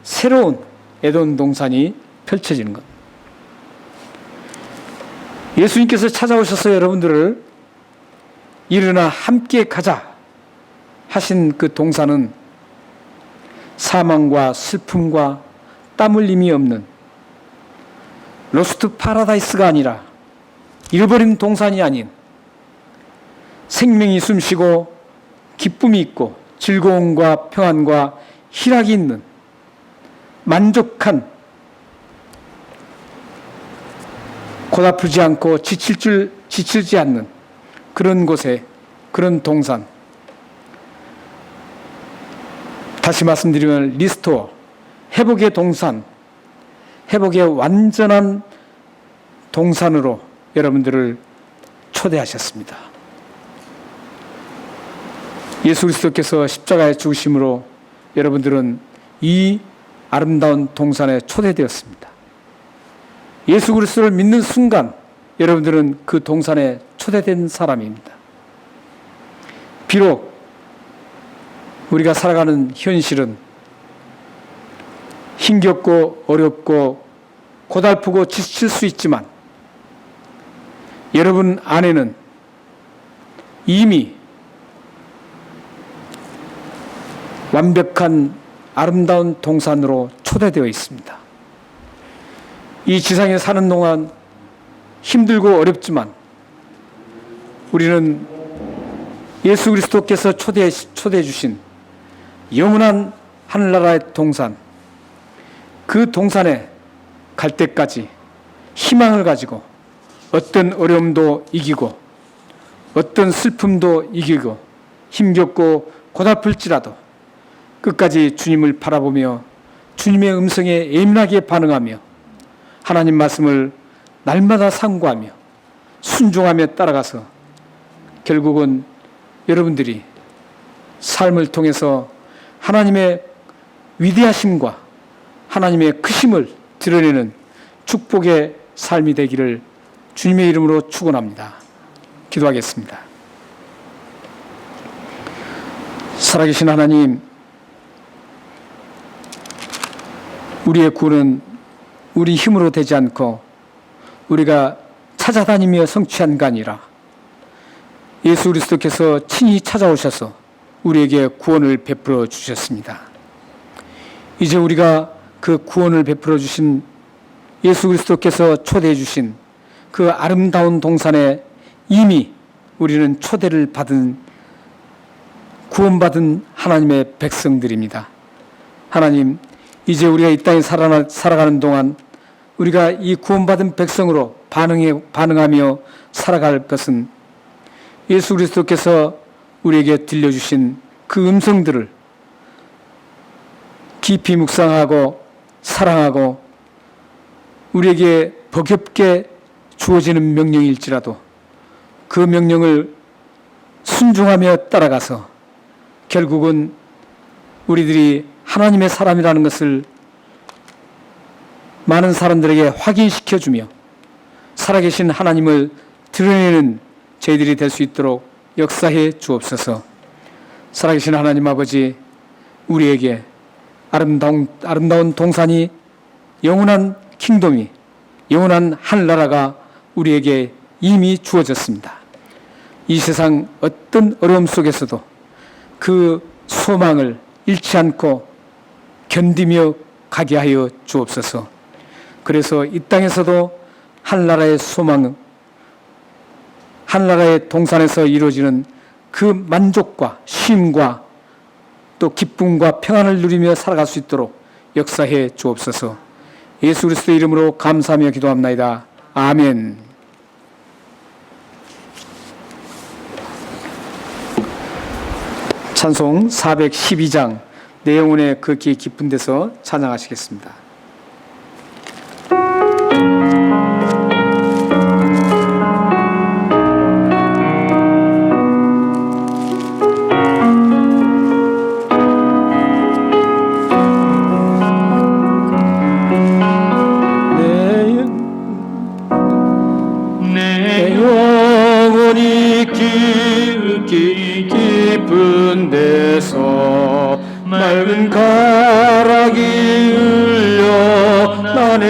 Speaker 1: 새로운 에덴 동산이 펼쳐지는 것. 예수님께서 찾아오셔서 여러분들을 일어나 함께 가자 하신 그 동산은 사망과 슬픔과 땀 흘림이 없는 로스트 파라다이스가 아니라 잃어버린 동산이 아닌 생명이 숨쉬고 기쁨이 있고 즐거움과 평안과 희락이 있는 만족한 고달프지 않고 지치지 않는 그런 곳에 그런 동산. 다시 말씀드리면 리스토어, 회복의 동산, 회복의 완전한 동산으로 여러분들을 초대하셨습니다. 예수 그리스도께서 십자가에 죽으심으로 여러분들은 이 아름다운 동산에 초대되었습니다. 예수 그리스도를 믿는 순간 여러분들은 그 동산에 초대된 사람입니다. 비록 우리가 살아가는 현실은 힘겹고 어렵고 고달프고 지칠 수 있지만 여러분 안에는 이미 완벽한 아름다운 동산으로 초대되어 있습니다. 이 지상에 사는 동안 힘들고 어렵지만 우리는 예수 그리스도께서 초대해 주신 영원한 하늘나라의 동산, 그 동산에 갈 때까지 희망을 가지고 어떤 어려움도 이기고 어떤 슬픔도 이기고 힘겹고 고달플지라도 끝까지 주님을 바라보며 주님의 음성에 예민하게 반응하며 하나님 말씀을 날마다 상고하며 순종하며 따라가서 결국은 여러분들이 삶을 통해서 하나님의 위대하심과 하나님의 크심을 드러내는 축복의 삶이 되기를 주님의 이름으로 축원합니다. 기도하겠습니다. 살아계신 하나님, 우리의 구원은 우리 힘으로 되지 않고 우리가 찾아다니며 성취한 게 아니라 예수 그리스도께서 친히 찾아오셔서 우리에게 구원을 베풀어 주셨습니다. 이제 우리가 그 구원을 베풀어 주신 예수 그리스도께서 초대해 주신 그 아름다운 동산에 이미 우리는 초대를 받은 구원받은 하나님의 백성들입니다. 하나님, 이제 우리가 이 땅에 살아가는 동안 우리가 이 구원받은 백성으로 반응하며 살아갈 것은 예수 그리스도께서 우리에게 들려주신 그 음성들을 깊이 묵상하고 사랑하고 우리에게 버겁게 주어지는 명령일지라도 그 명령을 순종하며 따라가서 결국은 우리들이 하나님의 사람이라는 것을 많은 사람들에게 확인시켜주며 살아계신 하나님을 드러내는 저희들이 될 수 있도록 역사해 주옵소서. 살아계신 하나님 아버지, 우리에게 아름다운 동산이, 영원한 킹덤이, 영원한 하늘나라가 우리에게 이미 주어졌습니다. 이 세상 어떤 어려움 속에서도 그 소망을 잃지 않고 견디며 가게 하여 주옵소서. 그래서 이 땅에서도 하늘나라의 소망, 하늘나라의 동산에서 이루어지는 그 만족과 쉼과 또 기쁨과 평안을 누리며 살아갈 수 있도록 역사해 주옵소서. 예수 그리스도의 이름으로 감사하며 기도합나이다. 아멘. 찬송 412장 내 영혼의 그 길 깊은 데서 찬양하시겠습니다. 내 영혼이 깊은 데서 맑은 가락이 흘러나네.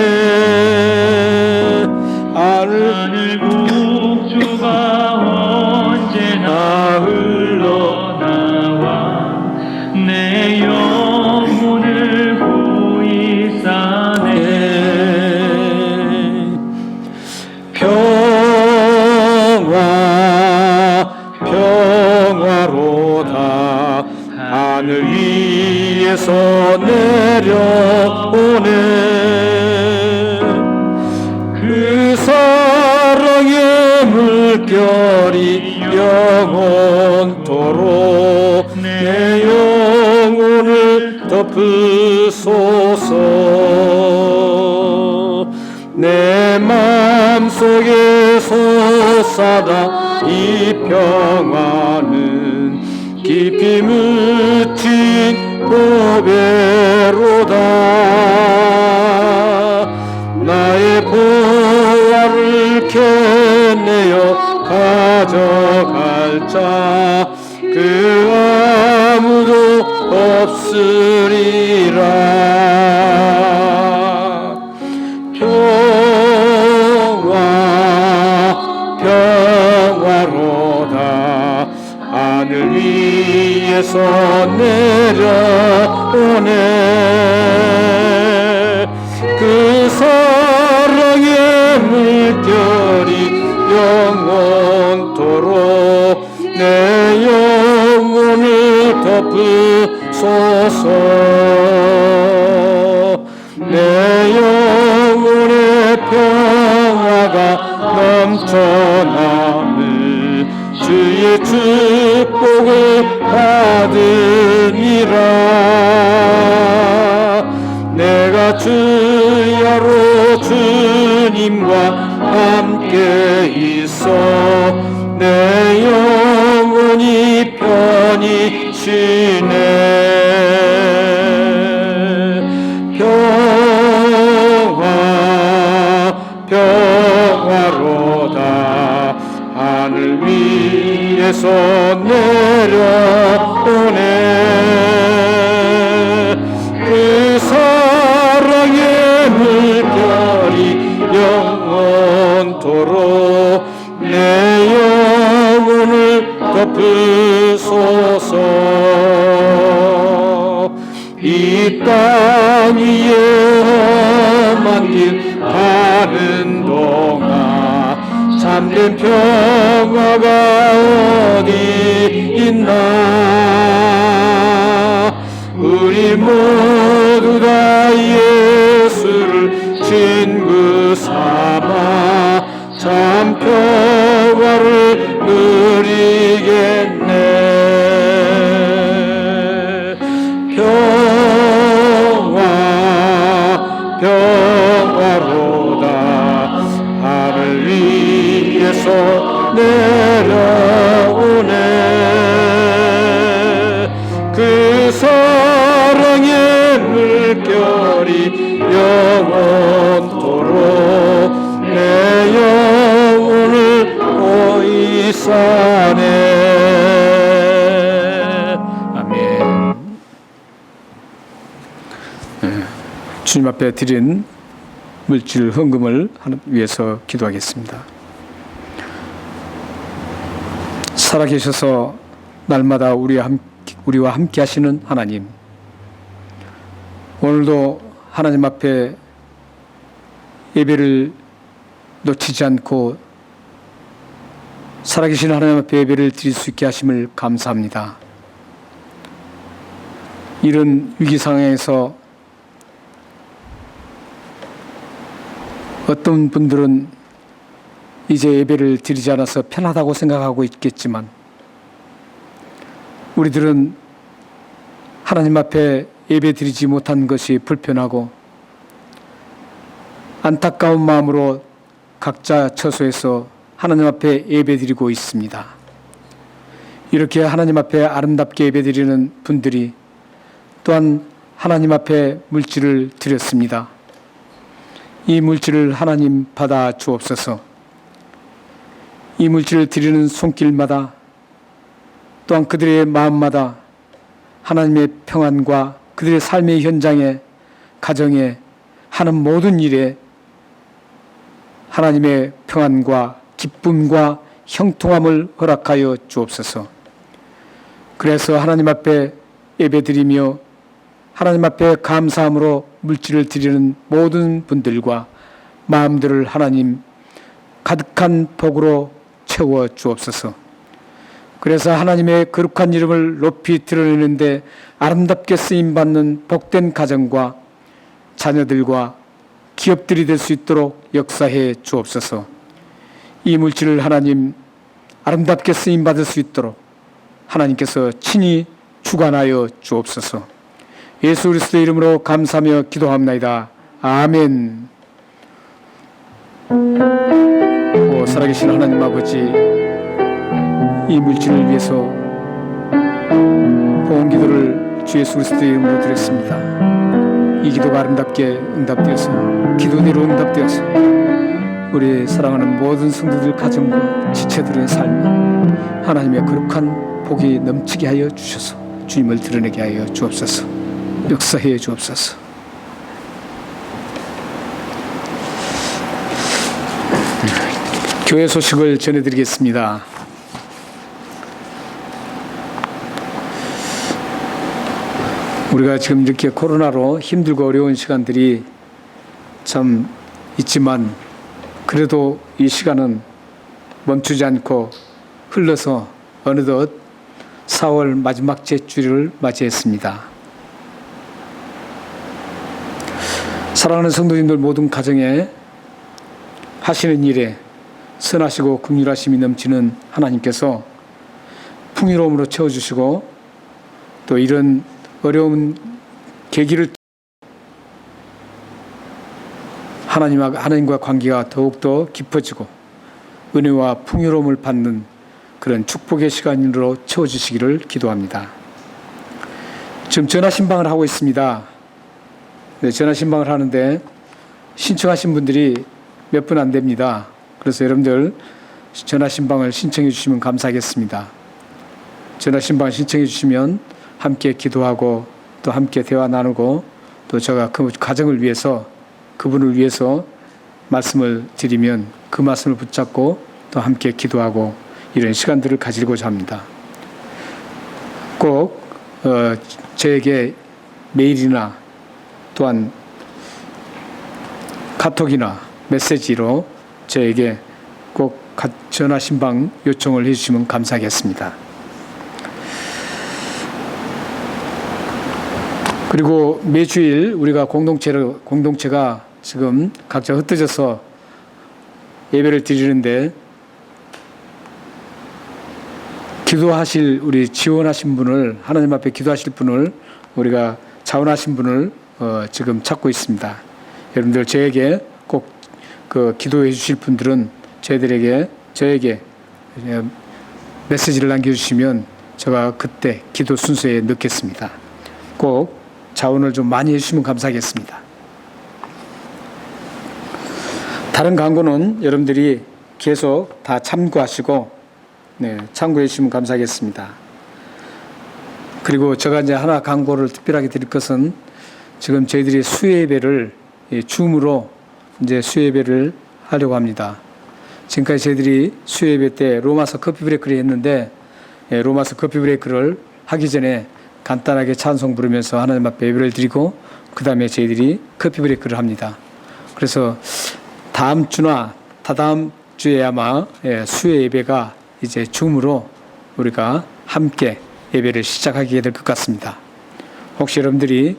Speaker 1: 하늘 북주가 언제나 흘러나와 내 영혼을 고이 싸네. 평화로다 하늘 위에서 내려오네. 그 사랑의 물결이 영원토록 내 영혼을 덮으소서. 내 맘속에 솟아나 이 평화는 깊이 묻힌 보배로다. 나의 보화를 캐내어 가져갈 자 그 아무도 없으리라. 평화로다 하늘 위에서 내려오네. 그 사랑의 물결이 영원토록 내 영혼을 덮으소서. 내 영혼의 평화가 넘쳐남을 주의 축복을 받으니라. 내가 주야로 주님과 함께 있어 내 영혼이 편히 쉬네. 평화로다 하늘 위에서 내려오네. 그 사랑의 물결이 영원토록 내 영혼을 덮으소서. 이 땅 위에 험한 길 가는 동안 참된 평화가 어디 있나. 우리 모두 다 예수를 친구 삼아 참 평화를 누리겠네. 평화로다 하늘 위에서 내려오네. 그 사랑의 물결이 영원토록 내 영혼을 보이 싸네. 아멘. 주님 앞에 드린 물질 헌금을 위해서 기도하겠습니다. 살아계셔서 날마다 우리와 함께 하시는 하나님, 오늘도 하나님 앞에 예배를 놓치지 않고 살아계신 하나님 앞에 예배를 드릴 수 있게 하심을 감사합니다. 이런 위기 상황에서 어떤 분들은 이제 예배를 드리지 않아서 편하다고 생각하고 있겠지만 우리들은 하나님 앞에 예배드리지 못한 것이 불편하고 안타까운 마음으로 각자 처소에서 하나님 앞에 예배드리고 있습니다. 이렇게 하나님 앞에 아름답게 예배드리는 분들이 또한 하나님 앞에 물질을 드렸습니다. 이 물질을 하나님 받아 주옵소서. 이 물질을 드리는 손길마다 또한 그들의 마음마다 하나님의 평안과 그들의 삶의 현장에, 가정에, 하는 모든 일에 하나님의 평안과 기쁨과 형통함을 허락하여 주옵소서. 그래서 하나님 앞에 예배드리며 하나님 앞에 감사함으로 물질을 드리는 모든 분들과 마음들을 하나님 가득한 복으로 채워 주옵소서. 그래서 하나님의 거룩한 이름을 높이 드러내는데 아름답게 쓰임받는 복된 가정과 자녀들과 기업들이 될 수 있도록 역사해 주옵소서. 이 물질을 하나님 아름답게 쓰임받을 수 있도록 하나님께서 친히 주관하여 주옵소서. 예수 그리스도의 이름으로 감사하며 기도합나이다. 아멘. 오 살아계신 하나님 아버지, 이 물질을 위해서 보험 기도를 주 예수 그리스도의 이름으로 드렸습니다. 이 기도가 아름답게 응답되어서 기도대로 응답되어서 우리 사랑하는 모든 성도들 가정과 지체들의 삶에 하나님의 거룩한 복이 넘치게 하여 주셔서 주님을 드러내게 하여 주옵소서. 역사해 주옵소서. 교회 소식을 전해드리겠습니다. 우리가 지금 이렇게 코로나로 힘들고 어려운 시간들이 참 있지만 그래도 이 시간은 멈추지 않고 흘러서 어느덧 4월 마지막 주일을 맞이했습니다. 사랑하는 성도님들 모든 가정에 하시는 일에 선하시고 긍휼하심이 넘치는 하나님께서 풍요로움으로 채워주시고 또 이런 어려운 계기를 하나님과 관계가 더욱더 깊어지고 은혜와 풍요로움을 받는 그런 축복의 시간으로 채워주시기를 기도합니다. 지금 전화신방을 하고 있습니다. 네, 전화신방을 하는데 신청하신 분들이 몇 분 안 됩니다. 그래서 여러분들 전화신방을 신청해 주시면 감사하겠습니다. 전화신방을 신청해 주시면 함께 기도하고 또 함께 대화 나누고 또 제가 그 가정을 위해서 그분을 위해서 말씀을 드리면 그 말씀을 붙잡고 또 함께 기도하고 이런 시간들을 가지고자 합니다. 꼭 저에게 메일이나 또한 카톡이나 메시지로 저에게 꼭 전화 신방 요청을 해주시면 감사하겠습니다. 그리고 매주일 우리가 공동체가 지금 각자 흩어져서 예배를 드리는데 기도하실 우리 지원하신 분을 하나님 앞에 기도하실 분을 우리가 자원하신 분을 지금 찾고 있습니다. 여러분들 저에게 꼭 그 기도해 주실 분들은 저에게 메시지를 남겨주시면 제가 그때 기도 순서에 넣겠습니다. 꼭 자원을 좀 많이 해주시면 감사하겠습니다. 다른 광고는 여러분들이 계속 다 참고하시고 참고해 주시면 감사하겠습니다. 그리고 제가 이제 하나 광고를 특별하게 드릴 것은 지금 저희들이 수요예배를 줌으로 이제 수요예배를 하려고 합니다. 지금까지 저희들이 수요예배 때 로마서 커피 브레이크를 했는데 로마서 커피 브레이크를 하기 전에 간단하게 찬송 부르면서 하나님 앞에 예배를 드리고 그 다음에 저희들이 커피 브레이크를 합니다. 그래서 다음 주나 다다음 주에 아마 수요 예배가 이제 줌으로 우리가 함께 예배를 시작하게 될 것 같습니다. 혹시 여러분들이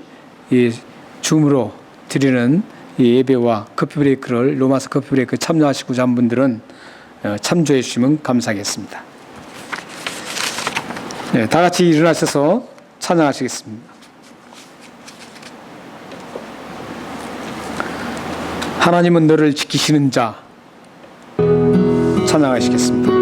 Speaker 1: 이 줌으로 드리는 이 예배와 커피 브레이크를 로마서 커피 브레이크 참여하시고자 하는 분들은 참조해 주시면 감사하겠습니다. 다 같이 일어나셔서 찬양하시겠습니다. 하나님은 너를 지키시는 자 찬양하시겠습니다.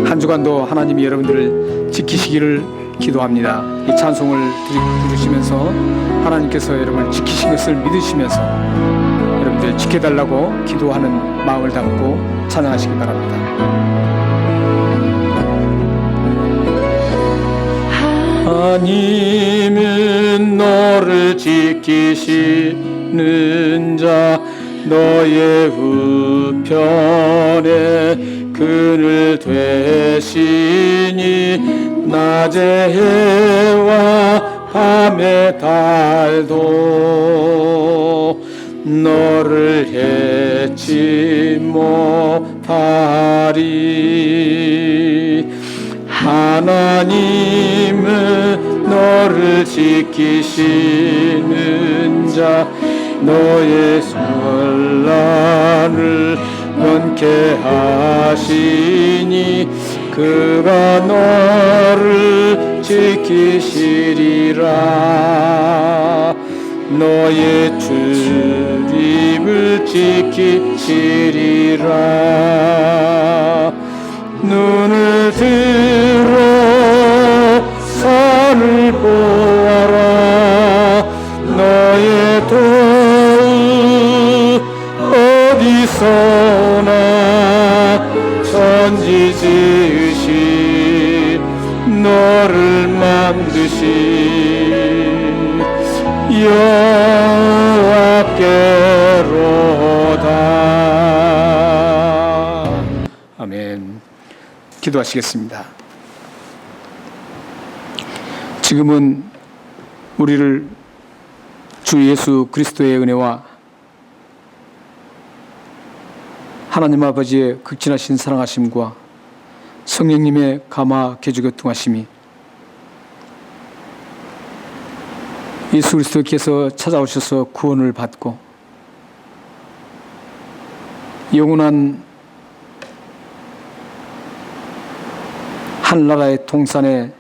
Speaker 1: 한 주간도 하나님이 여러분들을 지키시기를 기도합니다. 이 찬송을 들으시면서 하나님께서 여러분을 지키신 것을 믿으시면서 여러분들 지켜달라고 기도하는 마음을 담고 찬양하시기 바랍니다. 하나님은 너를 지키시는 자 너의 우편에 그늘 되시니 낮의 해와 밤의 달도 너를 해치 못하리. 하나님은 너를 지키시는 자 너의 선란을 면케 하시니 그가 너를 지키시리라. 너의 출입을 지키시리라. 눈을 들어 산을 보아라. 너의 도움 어디서나 천지 지으신 너를 만드신 여호와께로다. 아멘. 기도하시겠습니다. 지금은 우리를 주 예수 그리스도의 은혜와 하나님 아버지의 극진하신 사랑하심과 성령님의 감화 개주 교통하심이 예수 그리스도께서 찾아오셔서 구원을 받고 영원한 한나라의 통산에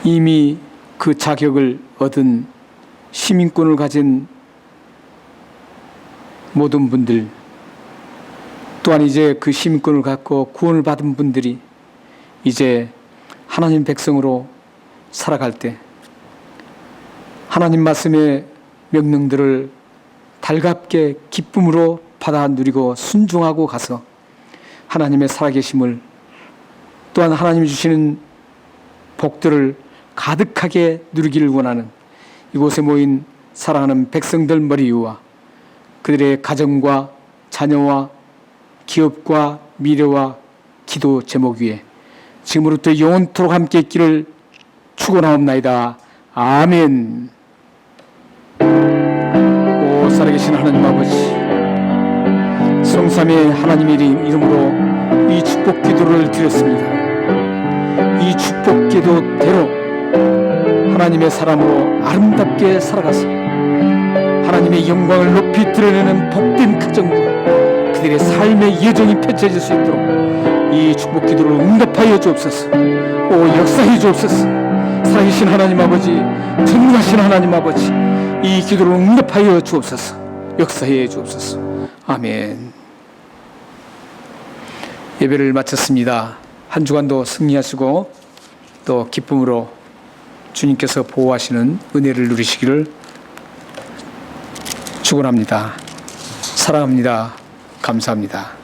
Speaker 1: 이미 그 자격을 얻은 시민권을 가진 모든 분들, 또한 이제 그 시민권을 갖고 구원을 받은 분들이 이제 하나님 백성으로 살아갈 때 하나님 말씀의 명령들을 달갑게 기쁨으로 받아 누리고 순종하고 가서 하나님의 살아계심을 또한 하나님이 주시는 복들을 가득하게 누리기를 원하는 이곳에 모인 사랑하는 백성들 머리 위와 그들의 가정과 자녀와 기업과 미래와 기도 제목 위에 지금으로부터 영원토록 함께 있기를 축원하옵나이다. 아멘. 오 살아계신 하나님 아버지, 성삼위의 하나님의 이름으로 이 축복 기도를 드렸습니다. 이 축복 기도대로 하나님의 사람으로 아름답게 살아가서 하나님의 영광을 높이 드러내는 복된 가정과 그들의 삶의 여정이 펼쳐질 수 있도록 이 축복 기도를 응답하여 주옵소서. 오 역사해 주옵소서. 살아계신 하나님 아버지, 전능하신 하나님 아버지, 이 기도를 응답하여 주옵소서. 역사해 주옵소서. 아멘. 예배를 마쳤습니다. 한 주간도 승리하시고 또 기쁨으로 주님께서 보호하시는 은혜를 누리시기를 축원합니다. 사랑합니다. 감사합니다.